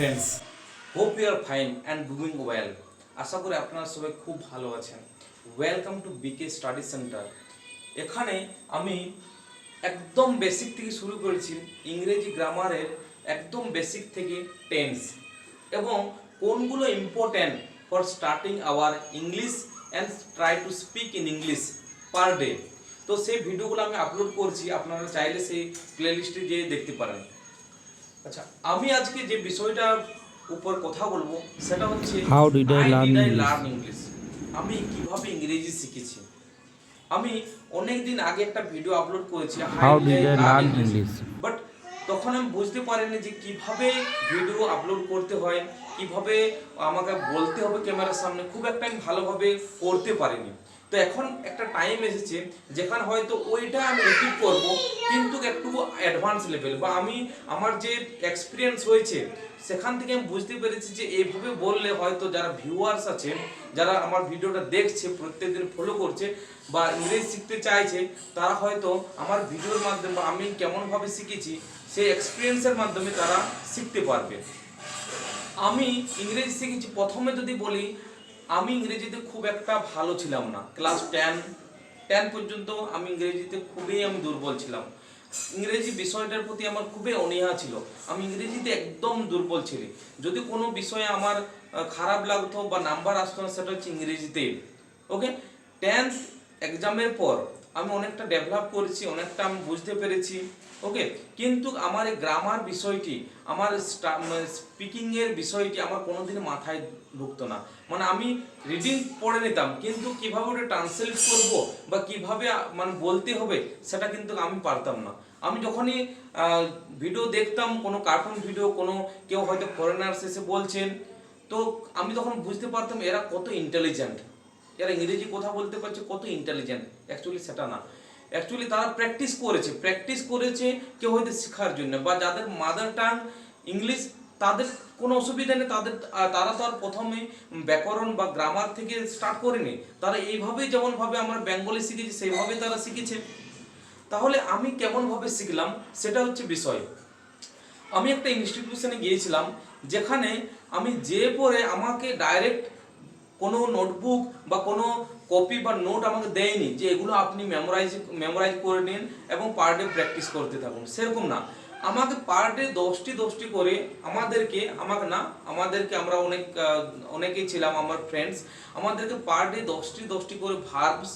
Friends, hope you are fine and doing well. আশা করি আপনারা সবাই খুব ভালো আছেন। Welcome to BK study centre. এখানে আমি একদম বেসিক থেকে শুরু করেছি ইংরেজি গ্রামারের একদম বেসিক থেকে টেন্স এবং কোনগুলো important for starting our English and try to speak in English per day. তো সেই ভিডিওগুলো আমি আপলোড করছি, আপনারা চাইলে সেই প্লেলিস্টে যেয়ে দেখতে পারেন। আচ্ছা, আমি আজকে যে বিষয়টার উপর কথা বলবো সেটা হচ্ছে How did I learn English? Learn English. আমি কিভাবে ইংরেজি শিখেছি। আমি অনেক দিন আগে একটা ভিডিও আপলোড করেছি How did I learn English? But তখন আমি বুঝতে পারিনি যে কিভাবে ভিডিও আপলোড করতে হয়, কিভাবে আমাকে বলতে হবে ক্যামেরার সামনে, খুব একটা আমি ভালোভাবে করতে পারিনি। তো এখন একটা টাইম এসেছে যেখানে হয়তো ওইটা আমি রিপিট করব, কিন্তু একটু অ্যাডভান্স লেভেল, বা আমি আমার যে এক্সপিরিয়েন্স হয়েছে সেখান থেকে আমি বুঝতে পেরেছি যে এইভাবে বললে হয়তো যারা ভিউয়ার্স আছে, যারা আমার ভিডিওটা দেখছে, প্রত্যেকদিন ফলো করছে বা ইংরেজি শিখতে চাইছে, তারা হয়তো আমার ভিডিওর মাধ্যমে বা আমি কেমনভাবে শিখেছি সেই এক্সপিরিয়েন্সের মাধ্যমে তারা শিখতে পারবে। আমি ইংরেজি শিখেছি, প্রথমে যদি বলি, আমি ইংরেজিতে খুব একটা ভালো ছিলাম না। ক্লাস টেন পর্যন্ত আমি ইংরেজিতে খুবই দুর্বল ছিলাম। ইংরেজি বিষয়টার প্রতি আমার খুবই অনীহা ছিল। আমি ইংরেজিতে একদম দুর্বল ছিলি। যদি কোনো বিষয়ে আমার খারাপ লাগতো বা নাম্বার আসতো না, সেটা হচ্ছে ইংরেজিতে। ওকে, 10th এক্সামের পর আমি অনেকটা ডেভেলপ করেছি, অনেকটা আমি বুঝতে পেরেছি। ওকে, কিন্তু আমার এই গ্রামার বিষয়টি, আমার স্পিকিংয়ের বিষয়টি আমার কোনোদিন মাথায় ঢুকতো না। মানে আমি রিডিং পড়ে নিতাম, কিন্তু কিভাবে ওটা ট্রান্সলেট করব বা কিভাবে বলতে হবে সেটা কিন্তু আমি পারতাম না। আমি যখনই ভিডিও দেখতাম, কোনো কার্টুন ভিডিও, কোনো কেউ হয়তো ফরেনার্স এসে বলছেন, তো আমি তখন বুঝতে পারতাম এরা কত ইন্টেলিজেন্ট, এরা ইংরেজি কথা বলতে পারছে, কত ইন্টেলিজেন্ট। অ্যাকচুয়ালি সেটা না, অ্যাকচুয়ালি তারা প্র্যাকটিস করেছে কেউ হয়তো শেখার জন্য, বা যাদের মাদার টাং ইংলিশ তাদের কোনো অসুবিধা নেই। তারা তো আর প্রথমে ব্যাকরণ বা গ্রামার থেকে স্টার্ট করেনি, তারা এইভাবেই যেমনভাবে আমরা বেঙ্গলি শিখেছি সেইভাবেই তারা শিখেছে। তাহলে আমি কেমনভাবে শিখলাম সেটা হচ্ছে বিষয়। আমি একটা ইনস্টিটিউশনে গিয়েছিলাম, যেখানে আমি যে পড়ে আমাকে ডাইরেক্ট কোনো নোটবুক বা কোনো কপি বা নোট আমাকে দেয়নি যে এগুলো আপনি মেমোরাইজ করে নিন এবং পার ডে প্র্যাকটিস করতে থাকুন, সেরকম না। আমাকে পার ডে 10টি করে আমাদেরকে আমরা অনেকেই ছিলাম আমার ফ্রেন্ডস, আমাদেরকে পার ডে 10টি করে ভার্বস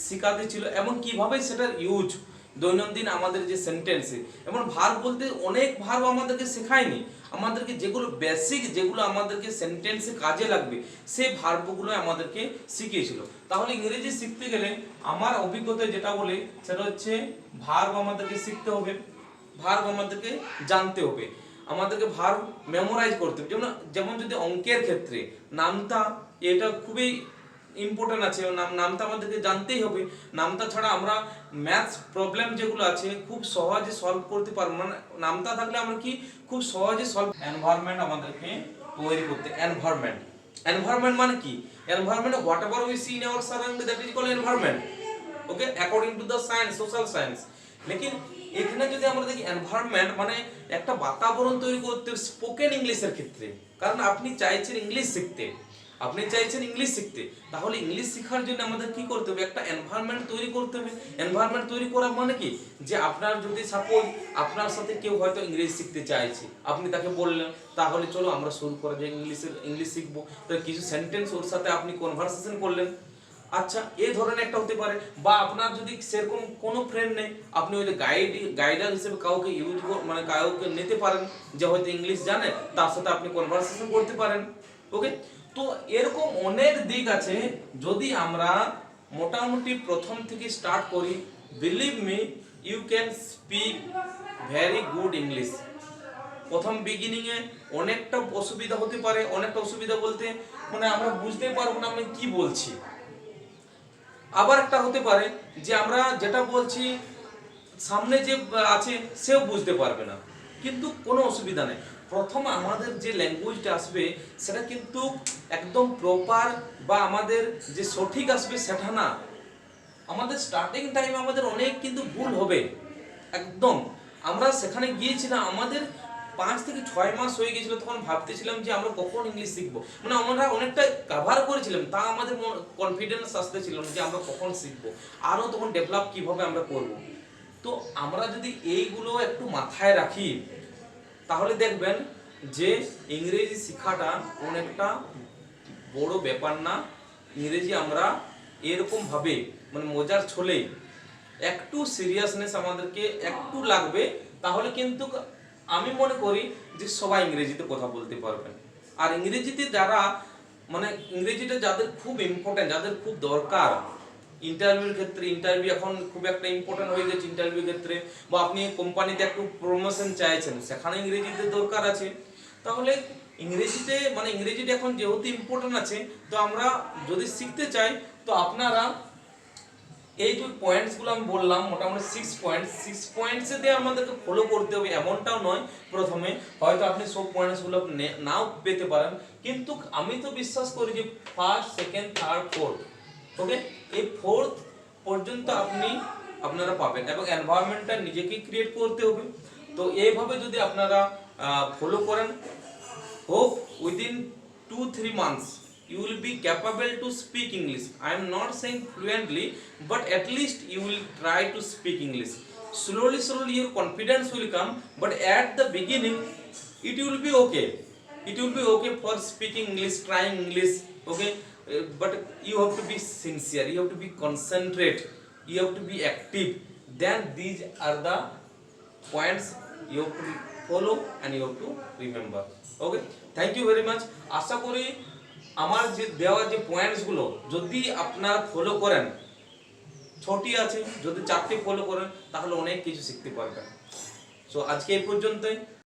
শেখাতে ছিল, এবং কিভাবে সেটার ইউজ দৈনন্দিন আমাদের যে সেন্টেন্সে, এবং ভার্ব বলতে অনেক ভার্ব আমাদেরকে শেখায়নি, আমাদেরকে যেগুলো বেসিক, যেগুলো আমাদেরকে সেন্টেন্সে কাজে লাগবে সেই ভার্বগুলো আমাদেরকে শিখিয়েছিল। তাহলে ইংরেজি শিখতে গেলে আমার অভিজ্ঞতায় যেটা বলে সেটা হচ্ছে ভার্ব আমাদেরকে শিখতে হবে, ভার্ব আমাদেরকে জানতে হবে, আমাদেরকে ভার্ব মেমোরাইজ করতে হবে। যেমন যদি অঙ্কের ক্ষেত্রে নামতা, এটা খুবই ইম্পর্টেন্ট আছে, নামতা আমাদেরকে জানতেই হবে। নামতা ছাড়া আমরা ম্যাথস প্রবলেম যেগুলো আছে খুব সহজে সলভ করতে পারবো না। নামতা থাকলে আমরা কি খুব সহজে সলভ। এনভায়রনমেন্ট আমাদেরকে তৈরি করতে, এনভায়রনমেন্ট মানে কি? Environment whatever we see in our surrounding, that is called environment. Okay, according to the science, social science. লেকিন এখানে যদি আমরা দেখি এনভায়রনমেন্ট মানে একটা বাতাবরণ তৈরি করতে স্পোকেন ইংলিশের ক্ষেত্রে। কারণ আপনি চাইছেন ইংলিশ শিখতে, তাহলে ইংলিশ শেখার জন্য আমাদের কি করতে হবে? একটা এনভায়রনমেন্ট তৈরি করতে হবে। এনভায়রনমেন্ট তৈরি করা মানে কি, যে আপনার যদি সাপোজ আপনার সাথে কেউ হয়তো ইংরেজি শিখতে চাইছে, আপনি তাকে বললেন তাহলে চলো আমরা শুরু করা যায় ইংলিশ শিখবো। তো কিছু সেন্টেন্স ওর সাথে আপনি কনভারসেশন করলেন। আচ্ছা, এই ধরনের একটা হতে পারে। বা আপনার যদি সেরকম কোনো ফ্রেন্ড নেই, আপনি ওই গাইডার হিসেবে কাউকে কাউকে নিতে পারেন যে হয়তো ইংলিশ জানে, তার সাথে আপনি কনভারসেশন করতে পারেন। ওকে, তো এরকম অনেক দিক আছে। যদি আমরা মোটামুটি প্রথম থেকে স্টার্ট করি, believe me, you can speak very good English. প্রথম বিগিনিং এ অনেকটা অসুবিধা হতে পারে, অনেকটা অসুবিধা বলতে আমরা বুঝতেই পারবো না আমি কি বলছি। আবার একটা হতে পারে যে আমরা যেটা বলছি সামনে যে আছে সেও বুঝতে পারবে না, কিন্তু কোনো অসুবিধা নেই। প্রথম আমাদের যে ল্যাঙ্গুয়েজটা আসবে সেটা কিন্তু একদম প্রপার বা আমাদের যে সঠিক আসবে সেটা না। আমাদের স্টার্টিং টাইমে আমাদের অনেক কিন্তু ভুল হবে একদম। আমরা সেখানে গিয়েছিলাম, আমাদের 5 থেকে 6 মাস হয়ে গেছিল, তখন ভাবতেছিলাম যে আমরা কখন ইংলিশ শিখবো, মানে আমরা অনেকটা কভার করেছিলাম, তা আমাদের কনফিডেন্স আসতেছিল না যে আমরা কখন শিখবো, আরও তখন ডেভেলপ কিভাবে আমরা করব। তো আমরা যদি এইগুলো একটু মাথায় রাখি তাহলে দেখবেন যে ইংরেজি শেখাটা অনেকটা বড় ব্যাপার না। ইংরেজি আমরা এরকম ভাবে মানে মজার ছলে একটু সিরিয়াসনেস আমাদেরকে একটু লাগবে, তাহলে কিন্তু আমি মনে করি যে সবাই ইংরেজিতে কথা বলতে পারবেন। আর ইংরেজিতে যারা মানে ইংরেজিটা যাদের খুব ইম্পর্টেন্ট, যাদের খুব দরকার ইন্টারভিউর ক্ষেত্রে, ইন্টারভিউ এখন খুব একটা ইম্পর্টেন্ট হয়ে গেছে ইন্টারভিউর ক্ষেত্রে, বা আপনি কোম্পানিতে একটু প্রমোশন চাইছেন, সেখানে ইংরেজিতে দরকার আছে, তাহলে ইংরেজিতে মানে ইংরেজিটা এখন যেহেতু ইম্পর্টেন্ট আছে, তো আমরা যদি শিখতে চাই তো আপনারা এই যে পয়েন্টসগুলো আমি বললাম মোটামুটি 6 পয়েন্টসে দিয়ে আমাদেরকে ফলো করতে হবে, এমনটাও নয় প্রথমে হয়তো আপনি সব পয়েন্টসগুলো নাও পেতে পারেন, কিন্তু আমি তো বিশ্বাস করি যে ফার্স্ট, সেকেন্ড, থার্ড, ফোর্থ, ওকে, এই ফোর্থ পর্যন্ত আপনারা পাবেন, এবং এনভায়রনমেন্টটা নিজেকে ক্রিয়েট করতে হবে। তো এইভাবে যদি আপনারা ফলো করেন, hope within 2-3 months you will be capable to speak English. I am not saying fluently, but at least you will try to speak English. Slowly your confidence will come, but at the beginning it will be okay. It will be okay for speaking English, trying English, okay. But you have to be sincere, you have to be concentrate, you have to be active. Then these are the points you have to follow and you have to remember. Okay, thank you very much. আশা করি আমার যে দেওয়া যে পয়েন্টসগুলো যদি আপনারা follow করেন, ছোটি আছে, যদি 4টি ফলো করেন তাহলে অনেক কিছু শিখতে পারবেন। সো আজকে এই পর্যন্তই।